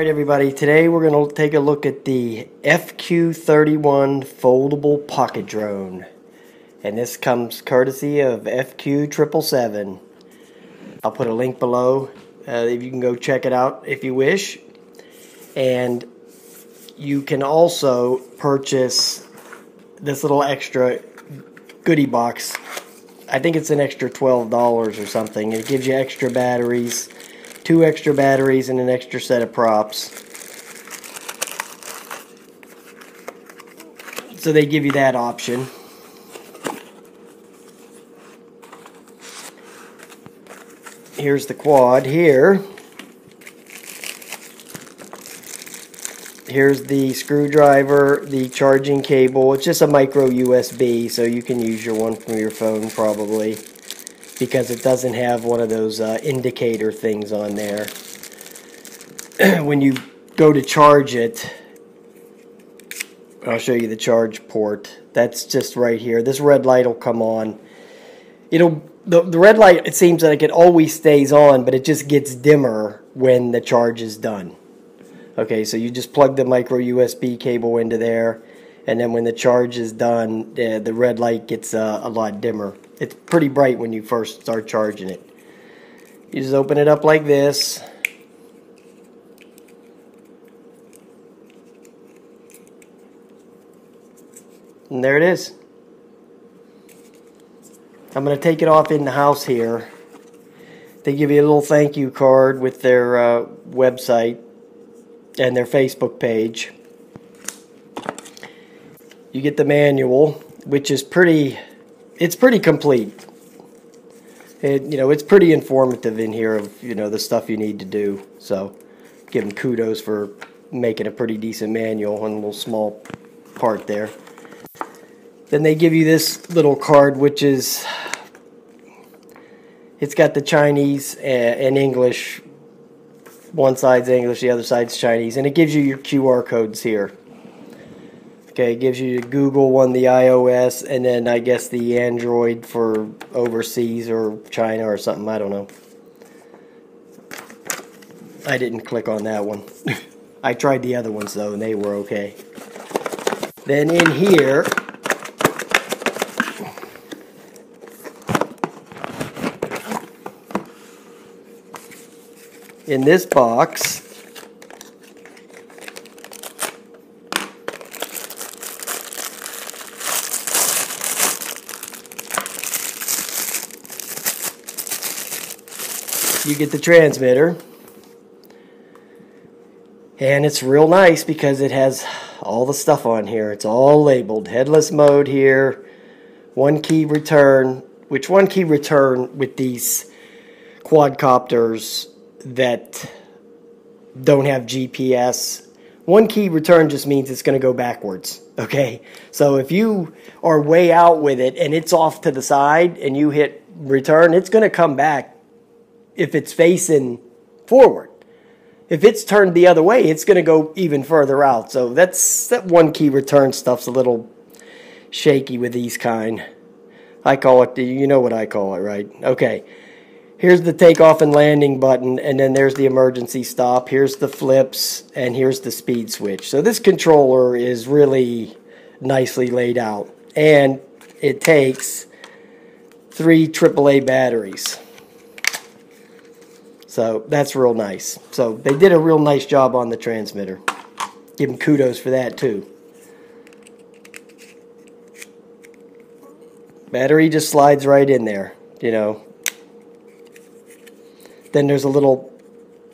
Alright everybody, today we're going to take a look at the FQ31 Foldable Pocket Drone. And this comes courtesy of FQ777. I'll put a link below if you can go check it out if you wish. And you can also purchase this little extra goodie box. I think it's an extra $12 or something. It gives you extra batteries. 2 extra batteries and an extra set of props. So they give you that option. Here's the quad here. Here's the screwdriver, the charging cable. It's just a micro USB, so you can use your one from your phone probably, because it doesn't have one of those indicator things on there. When you go to charge it, I'll show you the charge port. That's just right here. This red light will come on. The red light, it seems like it always stays on, but it just gets dimmer when the charge is done. Okay, so you just plug the micro USB cable into there, and then when the charge is done, the red light gets a lot dimmer. It's pretty bright when you first start charging it. You just open it up like this. And there it is. I'm going to take it off in the house here. They give you a little thank you card with their website and their Facebook page. You get the manual, which is pretty complete. It's pretty informative in here of, the stuff you need to do. So, give them kudos for making a pretty decent manual on a little small part there. Then they give you this little card, which is, it's got the Chinese and English. One side's English, the other side's Chinese, and it gives you your QR codes here. Okay, it gives you the Google one, the iOS, and then I guess the Android for overseas or China or something, I don't know. I didn't click on that one. I tried the other ones though, and they were okay. Then in here, in this box, you get the transmitter, and it's real nice because it has all the stuff on here. It's all labeled. Headless mode here, 1 key return, which 1 key return with these quadcopters that don't have GPS. 1 key return just means it's going to go backwards. Okay, so if you are way out with it and it's off to the side and you hit return, it's going to come back if it's facing forward. If it's turned the other way, it's going to go even further out. So that 1 key return stuff's a little shaky with these kind. I call it, you know what I call it, right? Okay. Here's the takeoff and landing button, and then there's the emergency stop. Here's the flips, and here's the speed switch. So this controller is really nicely laid out, and it takes 3 AAA batteries. So that's real nice. So they did a real nice job on the transmitter. Give them kudos for that too. Battery just slides right in there, Then there's a little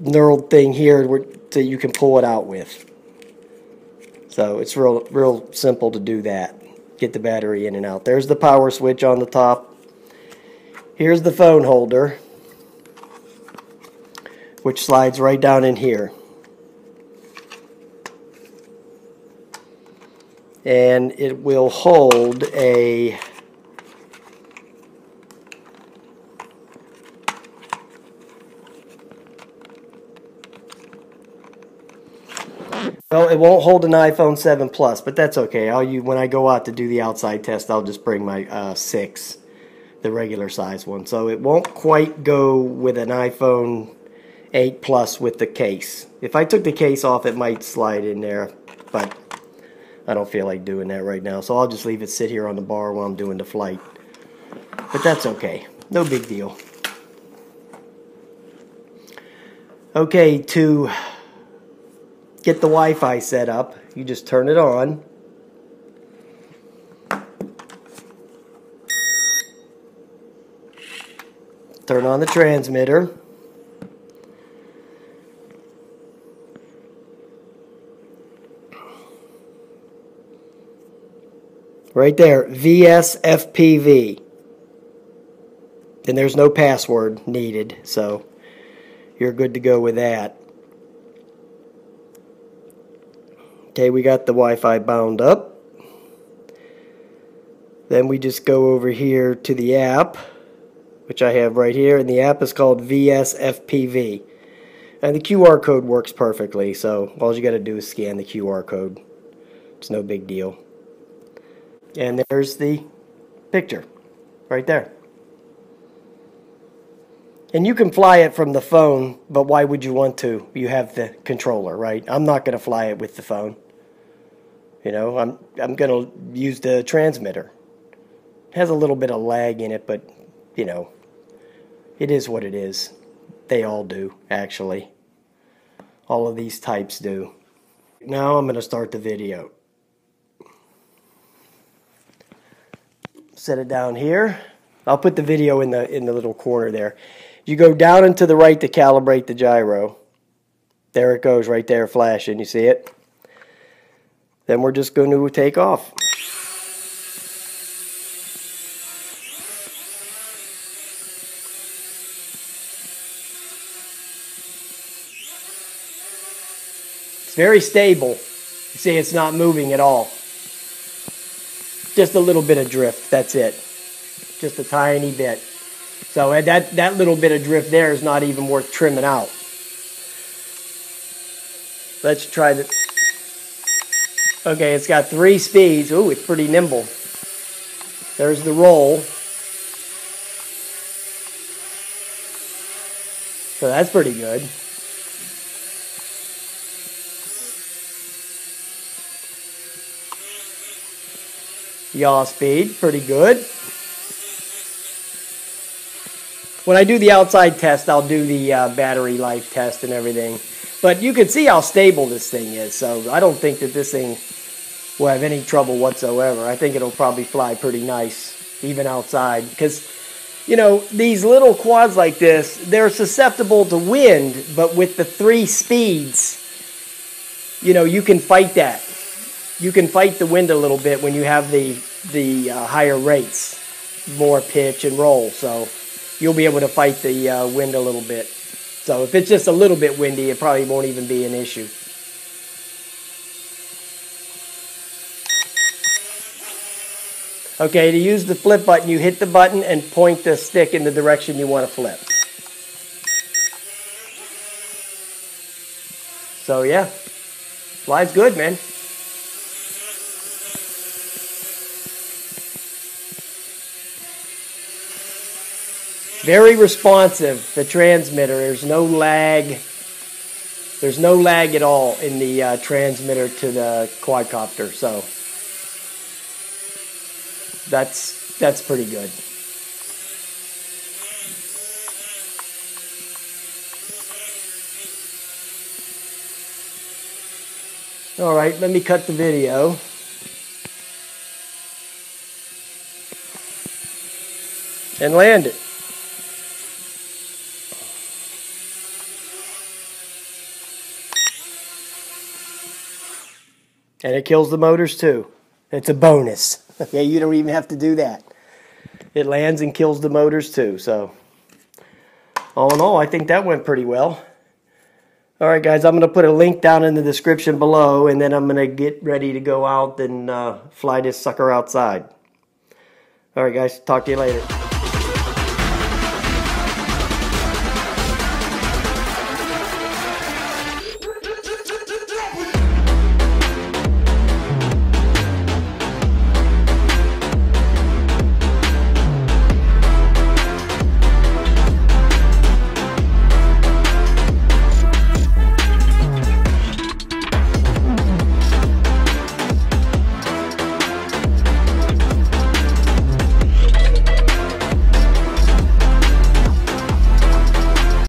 knurled thing here so you can pull it out with. So it's real simple to do that. Get the battery in and out. There's the power switch on the top. Here's the phone holder, which slides right down in here. And it will hold a well, it won't hold an iPhone 7 Plus, but that's okay. When I go out to do the outside test, I'll just bring my 6, the regular size one. So it won't quite go with an iPhone 8 plus with the case. If I took the case off, it might slide in there, but I don't feel like doing that right now, so I'll just leave it sit here on the bar while I'm doing the flight. But that's okay. No big deal. Okay, to get the Wi-Fi set up, you just turn it on. Turn on the transmitter. Right there, VS FPV. And there's no password needed, so you're good to go with that. Okay, we got the Wi-Fi bound up. Then we just go over here to the app, which I have right here, and the app is called VS FPV. And the QR code works perfectly, so all you got to do is scan the QR code. It's no big deal. And there's the picture right there. And you can fly it from the phone, but why would you want to? You have the controller, right? I'm not going to fly it with the phone. You know, I'm going to use the transmitter. It has a little bit of lag in it, but, you know, it is what it is. They all do, actually. All of these types do. Now I'm going to start the video. Set it down here. I'll put the video in the little corner there. You go down and to the right to calibrate the gyro. There it goes right there flashing. You see it? Then we're just going to take off. It's very stable. You see it's not moving at all. Just a little bit of drift, that's it. Just a tiny bit. So that little bit of drift there is not even worth trimming out. Let's try the... Okay, it's got 3 speeds. Ooh, it's pretty nimble. There's the roll. So that's pretty good. Yaw speed, pretty good. When I do the outside test, I'll do the battery life test and everything. But you can see how stable this thing is, so I don't think that this thing will have any trouble whatsoever. I think it'll probably fly pretty nice, even outside. Because, you know, these little quads like this, they're susceptible to wind, but with the 3 speeds, you know, you can fight that. You can fight the wind a little bit when you have the higher rates, more pitch and roll. So you'll be able to fight the wind a little bit. So if it's just a little bit windy, it probably won't even be an issue. Okay, to use the flip button, you hit the button and point the stick in the direction you want to flip. So yeah, flies good, man. Very responsive, the transmitter. There's no lag. There's no lag at all in the transmitter to the quadcopter. So that's pretty good. All right, let me cut the video. And land it. And it kills the motors too. It's a bonus. Yeah, you don't even have to do that. It lands and kills the motors too. So, all in all, I think that went pretty well. All right, guys, I'm going to put a link down in the description below, and then I'm going to get ready to go out and fly this sucker outside. All right, guys, talk to you later.